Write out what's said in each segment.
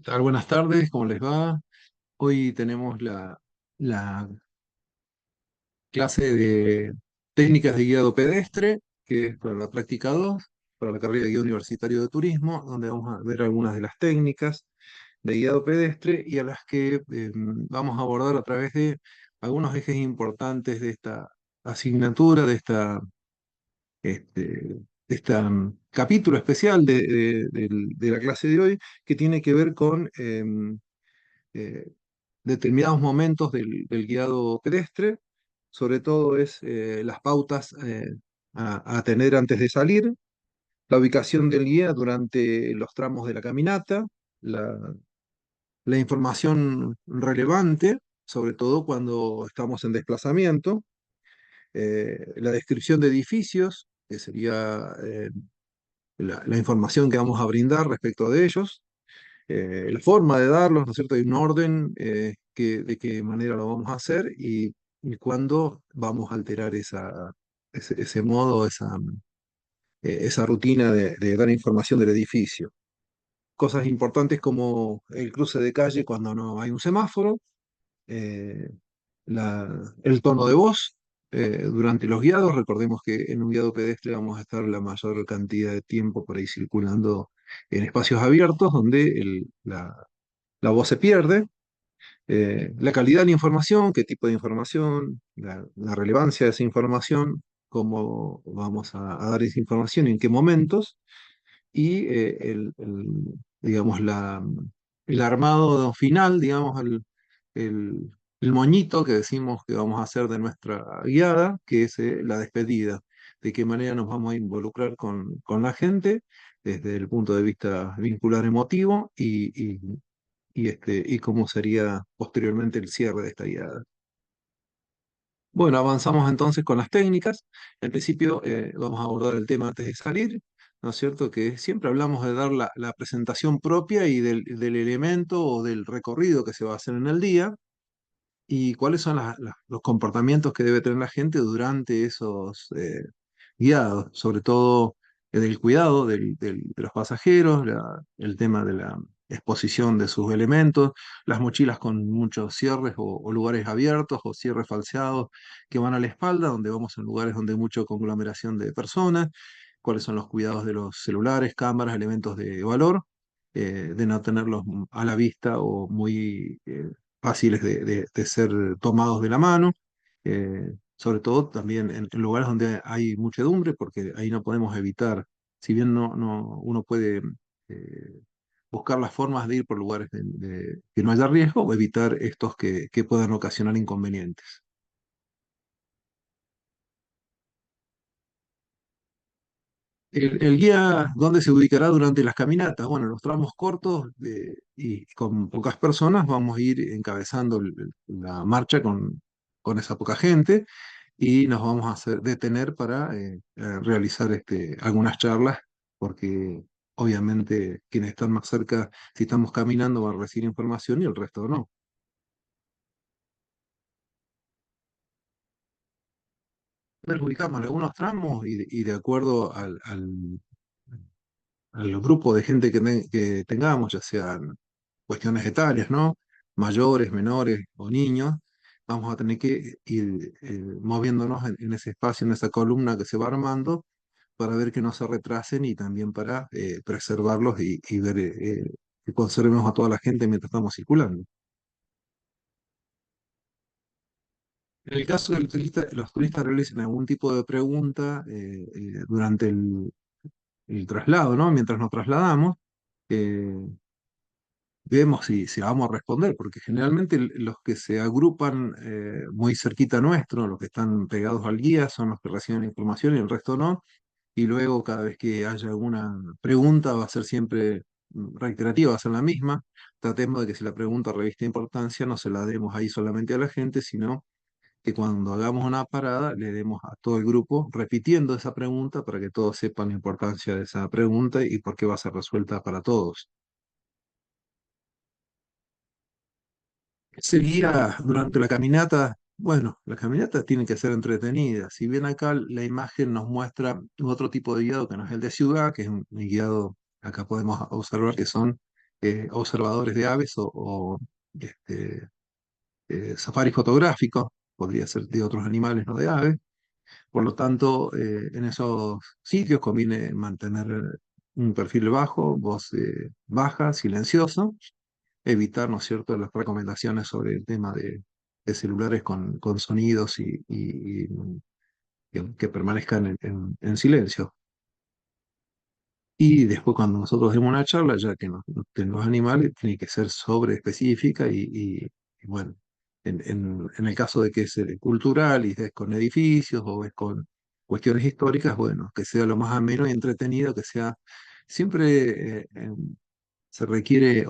Tal? Buenas tardes, ¿cómo les va? Hoy tenemos la clase de técnicas de guiado pedestre, que es para la práctica 2 para la carrera de guía universitario de turismo, donde vamos a ver algunas de las técnicas de guiado pedestre y a las que vamos a abordar a través de algunos ejes importantes de esta asignatura, capítulo especial de la clase de hoy, que tiene que ver con eh, determinados momentos del guiado pedestre, sobre todo es las pautas a tener antes de salir, la ubicación del guía durante los tramos de la caminata, la, la información relevante, sobre todo cuando estamos en desplazamiento, la descripción de edificios, que sería la información que vamos a brindar respecto de ellos, la forma de darlos, ¿no es cierto? Hay un orden, de qué manera lo vamos a hacer y cuándo vamos a alterar ese modo, esa rutina de dar información del edificio. Cosas importantes como el cruce de calle cuando no hay un semáforo, eh, el tono de voz durante los guiados. Recordemos que en un guiado pedestre vamos a estar la mayor cantidad de tiempo por ahí circulando en espacios abiertos donde la voz se pierde, la calidad de la información, qué tipo de información, la relevancia de esa información, cómo vamos a dar esa información, en qué momentos, y digamos, el armado final, digamos, el, el moñito que decimos que vamos a hacer de nuestra guiada, que es la despedida, de qué manera nos vamos a involucrar con la gente desde el punto de vista vincular emotivo y cómo sería posteriormente el cierre de esta guiada. Bueno, avanzamos entonces con las técnicas. En principio vamos a abordar el tema antes de salir, ¿no es cierto? Que siempre hablamos de dar la presentación propia y del elemento o del recorrido que se va a hacer en el día y cuáles son los comportamientos que debe tener la gente durante esos guiados, sobre todo del cuidado de los pasajeros, el tema de la exposición de sus elementos, las mochilas con muchos cierres o lugares abiertos o cierres falseados que van a la espalda, donde vamos en lugares donde hay mucha conglomeración de personas, cuáles son los cuidados de los celulares, cámaras, elementos de valor, de no tenerlos a la vista o muy fáciles de ser tomados de la mano, sobre todo también en lugares donde hay muchedumbre, porque ahí no podemos evitar, si bien uno puede eh, buscar las formas de ir por lugares que no haya riesgo o evitar estos que puedan ocasionar inconvenientes. El guía, ¿dónde se ubicará durante las caminatas? Bueno, en los tramos cortos y con pocas personas vamos a ir encabezando la marcha con esa poca gente y nos vamos a detener para realizar algunas charlas, porque obviamente quienes están más cerca, si estamos caminando, van a recibir información y el resto no. Nos ubicamos en algunos tramos y de acuerdo al grupo de gente que tengamos, ya sean cuestiones etarias, ¿no? Mayores, menores o niños, vamos a tener que ir moviéndonos en ese espacio, en esa columna que se va armando, para ver que no se retrasen y también para preservarlos y ver que conservemos a toda la gente mientras estamos circulando. En el caso de los turistas realicen algún tipo de pregunta durante el traslado, ¿no? Mientras nos trasladamos, eh, vemos si vamos a responder, porque generalmente los que se agrupan muy cerquita nuestro, los que están pegados al guía, son los que reciben la información y el resto no. Y luego cada vez que haya alguna pregunta va a ser siempre reiterativa, va a ser la misma. Tratemos de que si la pregunta reviste importancia no se la demos ahí solamente a la gente, sino que cuando hagamos una parada le demos a todo el grupo repitiendo esa pregunta para que todos sepan la importancia de esa pregunta y por qué va a ser resuelta para todos. Seguía durante la caminata. Bueno, la caminata tiene que ser entretenida. Si bien acá la imagen nos muestra otro tipo de guiado que no es el de ciudad, que es un guiado, acá podemos observar que son observadores de aves o, este, safari fotográfico, podría ser de otros animales, no de aves. Por lo tanto, en esos sitios conviene mantener un perfil bajo, voz baja, silencioso, evitar, ¿no es cierto?, las recomendaciones sobre el tema de celulares con sonidos y que permanezcan en silencio. Y después cuando nosotros demos una charla, ya que de los animales tiene que ser sobre específica y bueno, en el caso de que es cultural y es con edificios o es con cuestiones históricas, bueno, que sea lo más ameno y entretenido, que sea siempre se requiere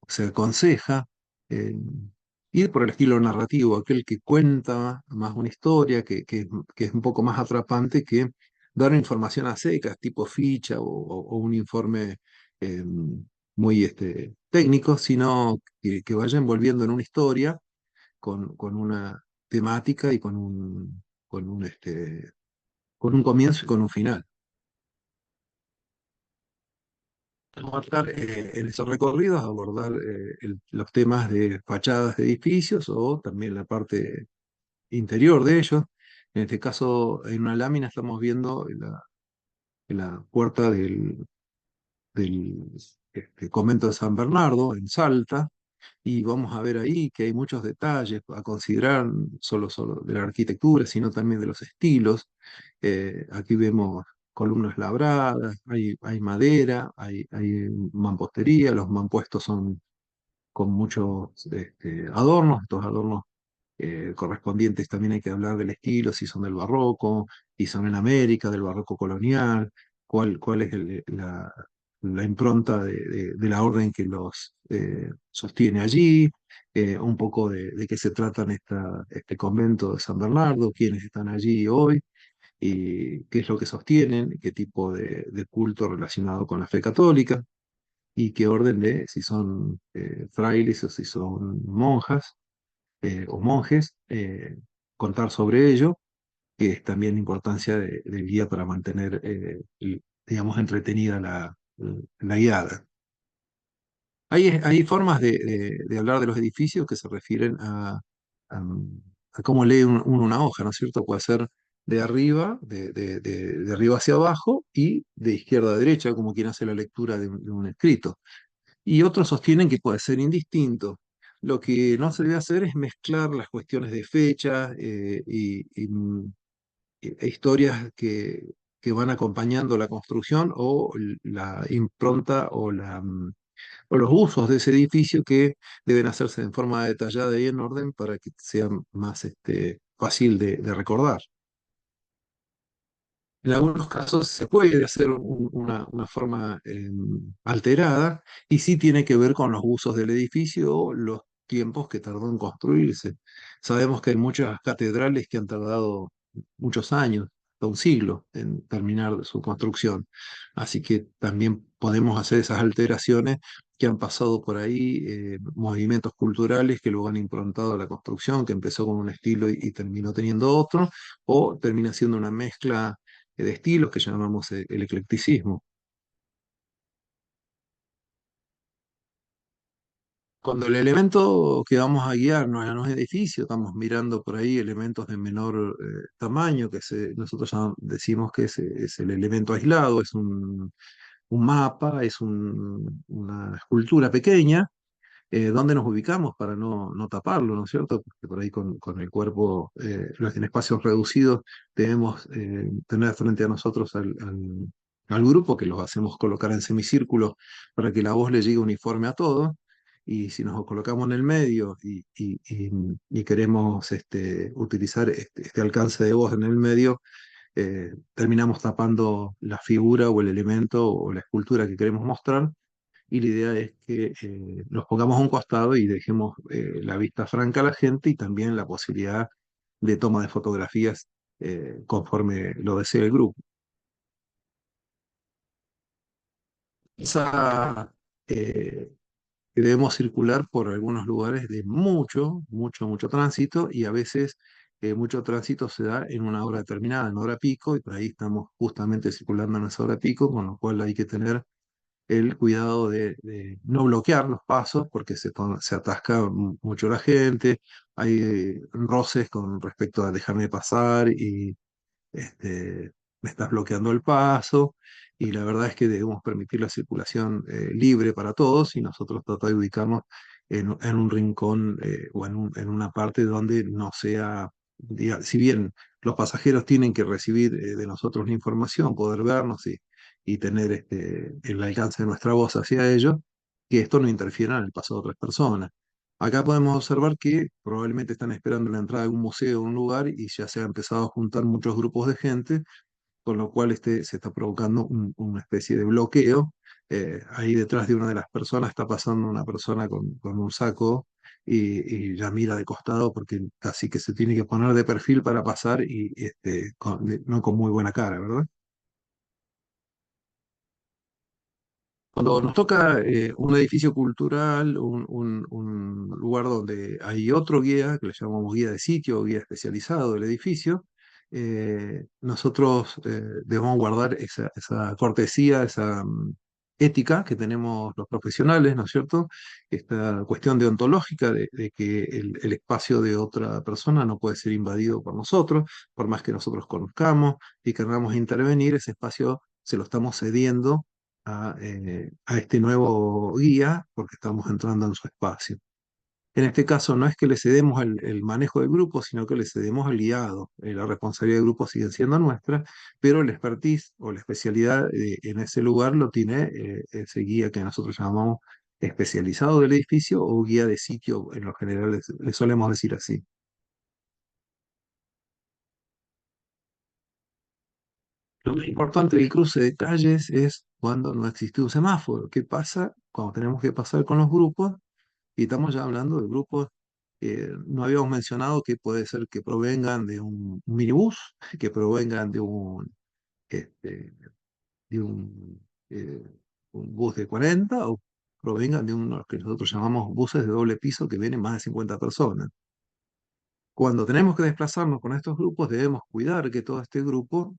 se aconseja eh, ir por el estilo narrativo, aquel que cuenta más una historia, que es un poco más atrapante que dar información a secas, tipo ficha o un informe eh, muy técnico, sino que vaya envolviendo en una historia con una temática y con un comienzo y con un final. Abordar en esos recorridos, abordar los temas de fachadas de edificios o también la parte interior de ellos. En este caso, en una lámina estamos viendo la puerta del convento de San Bernardo en Salta, y vamos a ver ahí que hay muchos detalles a considerar, solo de la arquitectura, sino también de los estilos. Aquí vemos columnas labradas, hay madera, hay mampostería, los mampuestos son con muchos adornos, estos adornos correspondientes también hay que hablar del estilo, si son del barroco, si son en América, del barroco colonial, cuál es la impronta de la orden que los sostiene allí, un poco de qué se trata en este convento de San Bernardo, quiénes están allí hoy y qué es lo que sostienen, qué tipo de culto relacionado con la fe católica y qué orden de, si son frailes o si son monjas o monjes, contar sobre ello, que es también importancia del guía para mantener, digamos, entretenida la guiada. Hay formas de hablar de los edificios que se refieren a, a cómo lee uno una hoja, ¿no es cierto? Puede ser de arriba, de arriba hacia abajo y de izquierda a derecha, como quien hace la lectura de un escrito. Y otros sostienen que puede ser indistinto. Lo que no se debe hacer es mezclar las cuestiones de fecha e historias que van acompañando la construcción o la impronta o los usos de ese edificio que deben hacerse en forma detallada y en orden para que sea más fácil de recordar. En algunos casos se puede hacer una forma alterada y sí tiene que ver con los usos del edificio o los tiempos que tardó en construirse. Sabemos que hay muchas catedrales que han tardado muchos años, hasta un siglo, en terminar su construcción. Así que también podemos hacer esas alteraciones que han pasado por ahí, movimientos culturales que luego han improntado a la construcción, que empezó con un estilo y terminó teniendo otro, o termina siendo una mezcla de estilos que llamamos el eclecticismo. Cuando el elemento que vamos a guiar no es edificio, estamos mirando por ahí elementos de menor tamaño, nosotros decimos que es el elemento aislado, es un mapa, es una escultura pequeña, dónde nos ubicamos para no taparlo, ¿no es cierto? Porque por ahí con el cuerpo en espacios reducidos debemos tener frente a nosotros al grupo, que los hacemos colocar en semicírculo para que la voz le llegue uniforme a todos. Y si nos colocamos en el medio y queremos utilizar este alcance de voz en el medio, terminamos tapando la figura o el elemento o la escultura que queremos mostrar, y la idea es que nos pongamos a un costado y dejemos la vista franca a la gente y también la posibilidad de toma de fotografías conforme lo desee el grupo. Esa, eh, que debemos circular por algunos lugares de mucho tránsito, y a veces mucho tránsito se da en una hora determinada, en hora pico, y por ahí estamos justamente circulando en esa hora pico, con lo cual hay que tener el cuidado de no bloquear los pasos porque se atasca mucho la gente, hay roces con respecto a dejarme pasar y me estás bloqueando el paso. Y la verdad es que debemos permitir la circulación libre para todos y nosotros tratar de ubicarnos en un rincón o en una parte donde no sea, si bien los pasajeros tienen que recibir de nosotros la información, poder vernos y tener el alcance de nuestra voz hacia ellos, que esto no interfiera en el paso de otras personas. Acá podemos observar que probablemente están esperando la entrada de un museo o un lugar y ya se han empezado a juntar muchos grupos de gente, con lo cual se está provocando una especie de bloqueo. Ahí detrás de una de las personas está pasando una persona con un saco y ya mira de costado porque casi que se tiene que poner de perfil para pasar y no con muy buena cara, ¿verdad? Cuando nos toca un edificio cultural, un lugar donde hay otro guía, que le llamamos guía de sitio o guía especializado del edificio, nosotros debemos guardar esa cortesía, esa ética que tenemos los profesionales, ¿no es cierto? Esta cuestión deontológica de que el espacio de otra persona no puede ser invadido por nosotros, por más que nosotros conozcamos y queramos intervenir, ese espacio se lo estamos cediendo a este nuevo guía porque estamos entrando en su espacio. En este caso no es que le cedemos el manejo del grupo, sino que le cedemos al guiado. La responsabilidad del grupo sigue siendo nuestra, pero el expertise o la especialidad en ese lugar lo tiene ese guía que nosotros llamamos especializado del edificio o guía de sitio, en lo general le solemos decir así. Lo más importante del cruce de calles es cuando no existe un semáforo. ¿Qué pasa cuando tenemos que pasar con los grupos? Y estamos ya hablando de grupos que no habíamos mencionado que puede ser que provengan de un minibús, que provengan este, de eh, un bus de 40 o provengan de uno que nosotros llamamos buses de doble piso que vienen más de 50 personas. Cuando tenemos que desplazarnos con estos grupos, debemos cuidar que todo este grupo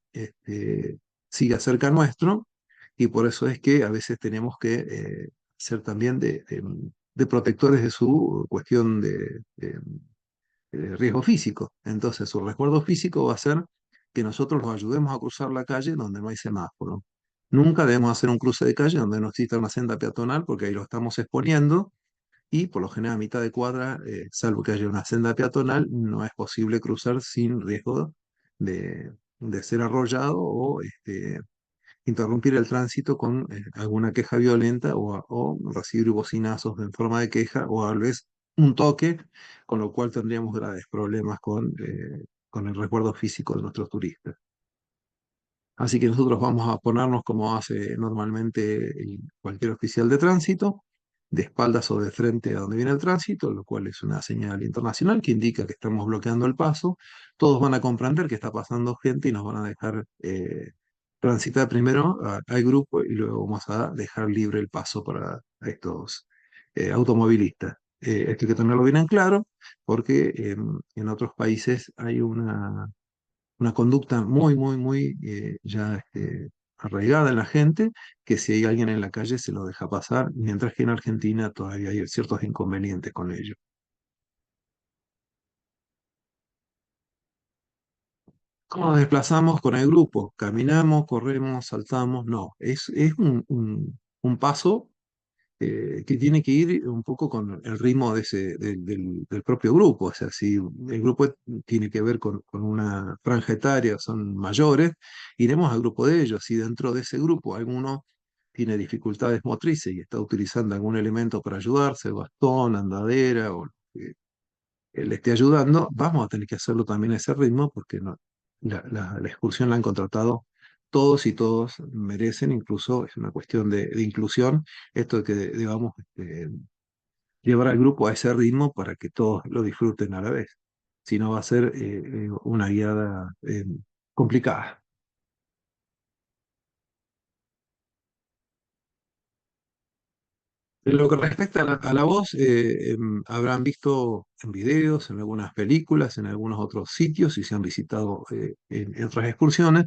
siga cerca nuestro y por eso es que a veces tenemos que ser también de protectores de su cuestión de riesgo físico. Entonces, su resguardo físico va a ser que nosotros los ayudemos a cruzar la calle donde no hay semáforo. Nunca debemos hacer un cruce de calle donde no exista una senda peatonal porque ahí lo estamos exponiendo y por lo general a mitad de cuadra, salvo que haya una senda peatonal, no es posible cruzar sin riesgo de ser arrollado o interrumpir el tránsito con alguna queja violenta o recibir bocinazos en forma de queja o tal vez un toque, con lo cual tendríamos graves problemas con el resguardo físico de nuestros turistas. Así que nosotros vamos a ponernos como hace normalmente cualquier oficial de tránsito, de espaldas o de frente a donde viene el tránsito, lo cual es una señal internacional que indica que estamos bloqueando el paso. Todos van a comprender que está pasando gente y nos van a dejar transitar primero al grupo y luego vamos a dejar libre el paso para estos automovilistas. Esto hay que tenerlo bien en claro porque en otros países hay una conducta muy ya arraigada en la gente, que si hay alguien en la calle se lo deja pasar, mientras que en Argentina todavía hay ciertos inconvenientes con ello. ¿Cómo nos desplazamos con el grupo? ¿Caminamos, corremos, saltamos? No, es un paso que tiene que ir un poco con el ritmo del propio grupo. O sea, si el grupo tiene que ver con una franja etaria, son mayores, iremos al grupo de ellos. Si dentro de ese grupo alguno tiene dificultades motrices y está utilizando algún elemento para ayudarse, bastón, andadera o lo que le esté ayudando, vamos a tener que hacerlo también a ese ritmo porque no, la excursión la han contratado todos y todos merecen, incluso es una cuestión de inclusión, esto de que debamos llevar al grupo a ese ritmo para que todos lo disfruten a la vez. Si no va a ser una guiada complicada. En lo que respecta a la voz, habrán visto en videos, en algunas películas, en algunos otros sitios, y se han visitado en otras excursiones,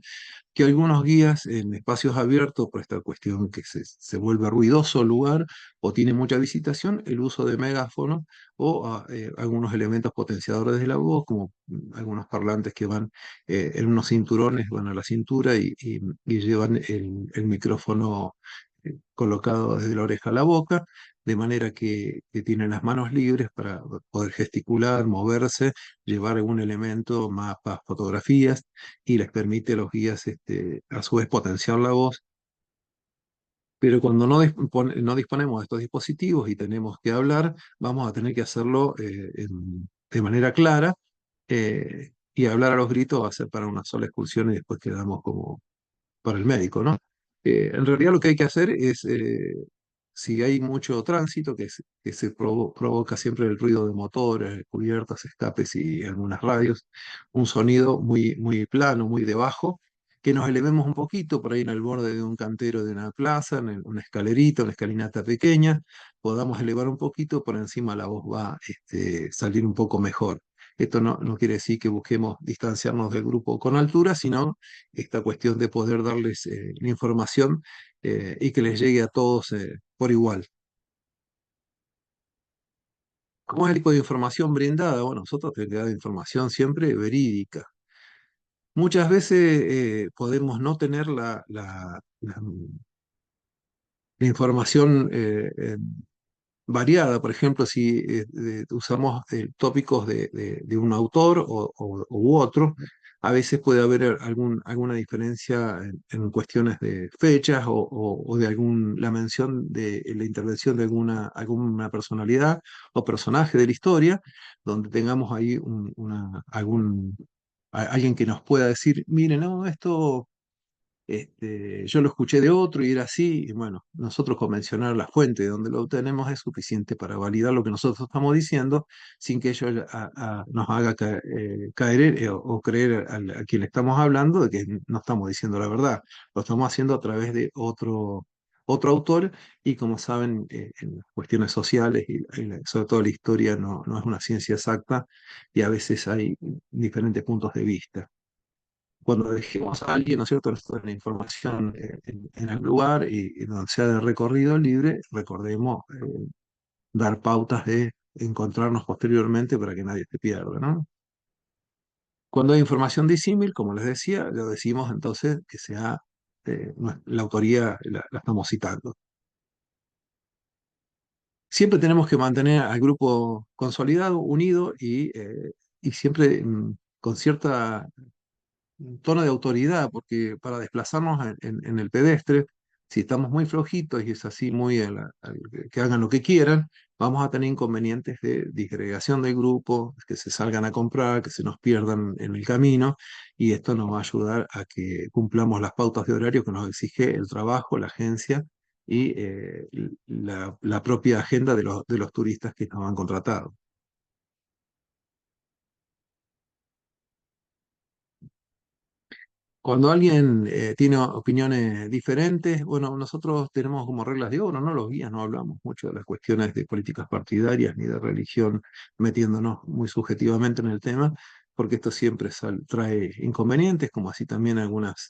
que algunos guías en espacios abiertos, por esta cuestión que se vuelve ruidoso el lugar o tiene mucha visitación, el uso de megáfonos o algunos elementos potenciadores de la voz, como algunos parlantes que van en unos cinturones, van a la cintura y llevan el micrófono colocado desde la oreja a la boca, de manera que tienen las manos libres para poder gesticular, moverse, llevar algún elemento, mapas, fotografías, y les permite a los guías a su vez potenciar la voz. Pero cuando no disponemos de estos dispositivos y tenemos que hablar, vamos a tener que hacerlo de manera clara, y hablar a los gritos va a ser para una sola excursión y después quedamos como para el médico, ¿no? En realidad lo que hay que hacer es, si hay mucho tránsito, que se provoca siempre el ruido de motores, cubiertas, escapes y algunas radios, un sonido muy, muy plano, muy de bajo, que nos elevemos un poquito por ahí en el borde de un cantero de una plaza, una escalerita, una escalinata pequeña, podamos elevar un poquito, por encima la voz va a salir un poco mejor. Esto no quiere decir que busquemos distanciarnos del grupo con altura, sino esta cuestión de poder darles la información y que les llegue a todos por igual. ¿Cómo es el tipo de información brindada? Bueno, nosotros tenemos que dar información siempre verídica. Muchas veces podemos no tener la información variada. Por ejemplo, si usamos tópicos de un autor u otro, a veces puede haber alguna diferencia en cuestiones de fechas o de la mención de la intervención de alguna personalidad o personaje de la historia, donde tengamos ahí alguien que nos pueda decir, mire, no, esto yo lo escuché de otro y era así, y bueno, nosotros con mencionar la fuente de donde lo obtenemos es suficiente para validar lo que nosotros estamos diciendo sin que ello nos haga caer o creer a quien le estamos hablando de que no estamos diciendo la verdad. Lo estamos haciendo a través de otro autor y como saben, en cuestiones sociales y sobre todo la historia no es una ciencia exacta y a veces hay diferentes puntos de vista. Cuando dejemos a alguien, ¿no es cierto?, la información en el lugar y donde sea de recorrido libre, recordemos dar pautas de encontrarnos posteriormente para que nadie se pierda, ¿no? Cuando hay información disímil, como les decía, lo decimos entonces que sea la autoría, la estamos citando. Siempre tenemos que mantener al grupo consolidado, unido y siempre con cierta un tono de autoridad, porque para desplazarnos en el pedestre, si estamos muy flojitos y es así muy que hagan lo que quieran, vamos a tener inconvenientes de disgregación del grupo, que se salgan a comprar, que se nos pierdan en el camino, y esto nos va a ayudar a que cumplamos las pautas de horario que nos exige el trabajo, la agencia y la propia agenda de los turistas que nos han contratado. Cuando alguien tiene opiniones diferentes, bueno, nosotros tenemos como reglas de oro, ¿no? Los guías no hablamos mucho de las cuestiones de políticas partidarias ni de religión, metiéndonos muy subjetivamente en el tema, porque esto siempre trae inconvenientes, como así también algunas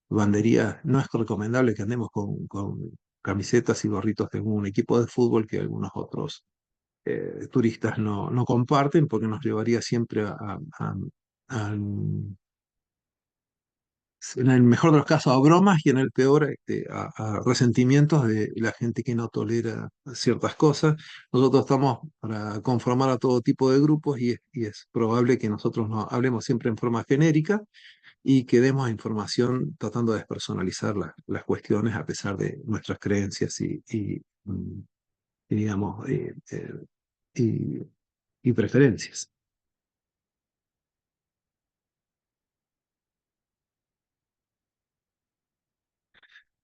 banderías. No es recomendable que andemos con camisetas y gorritos de un equipo de fútbol que algunos otros turistas no comparten, porque nos llevaría siempre a en el mejor de los casos a bromas y en el peor a resentimientos de la gente que no tolera ciertas cosas. Nosotros estamos para conformar a todo tipo de grupos y es probable que nosotros no hablemos siempre en forma genérica y que demos información tratando de despersonalizar las cuestiones a pesar de nuestras creencias y, digamos, y, y preferencias.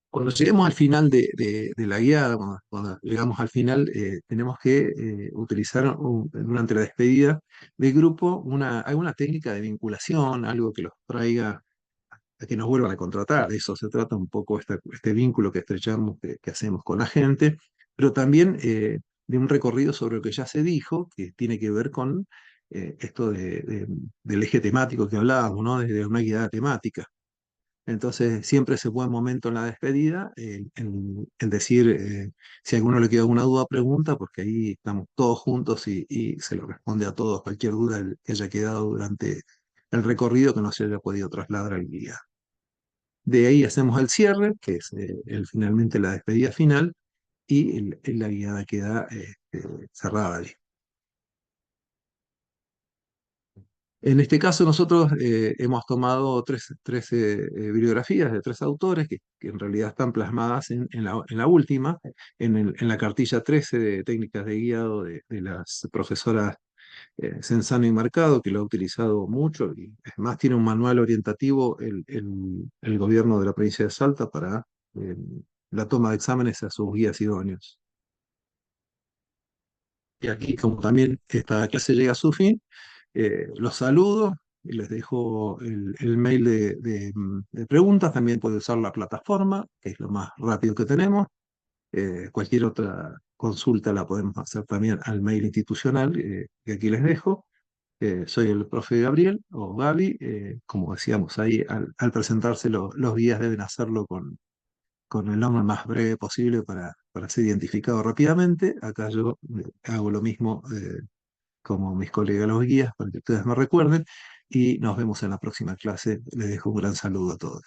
Cuando lleguemos al final de la guiada, cuando llegamos al final, tenemos que utilizar durante la despedida del grupo alguna técnica de vinculación, algo que los traiga a que nos vuelvan a contratar. De eso se trata un poco este vínculo que estrechamos, que hacemos con la gente. pero también de un recorrido sobre lo que ya se dijo, que tiene que ver con esto del eje temático que hablábamos, ¿no? Desde una guía temática. Entonces, siempre ese buen momento en la despedida, en decir, si a alguno le queda alguna duda, pregunta, porque ahí estamos todos juntos y se lo responde a todos cualquier duda que haya quedado durante el recorrido que no se haya podido trasladar al guía. De ahí hacemos el cierre, que es finalmente la despedida final, y la guiada queda cerrada ahí. En este caso nosotros hemos tomado tres bibliografías de tres autores que en realidad están plasmadas en la última, en la cartilla 13 de técnicas de guiado de las profesoras Senzano y Marcado, que lo ha utilizado mucho, y es más tiene un manual orientativo el gobierno de la provincia de Salta para eh, la toma de exámenes a sus guías idóneos. Y aquí, como también esta clase llega a su fin, los saludo y les dejo el mail de preguntas. También puede usar la plataforma, que es lo más rápido que tenemos. Cualquier otra consulta la podemos hacer también al mail institucional que aquí les dejo. Soy el profe Gabriel o Gaby. Como decíamos ahí, al presentarse los guías deben hacerlo con el nombre más breve posible para ser identificado rápidamente. Acá yo hago lo mismo como mis colegas los guías, para que ustedes me recuerden, y nos vemos en la próxima clase. Les dejo un gran saludo a todos.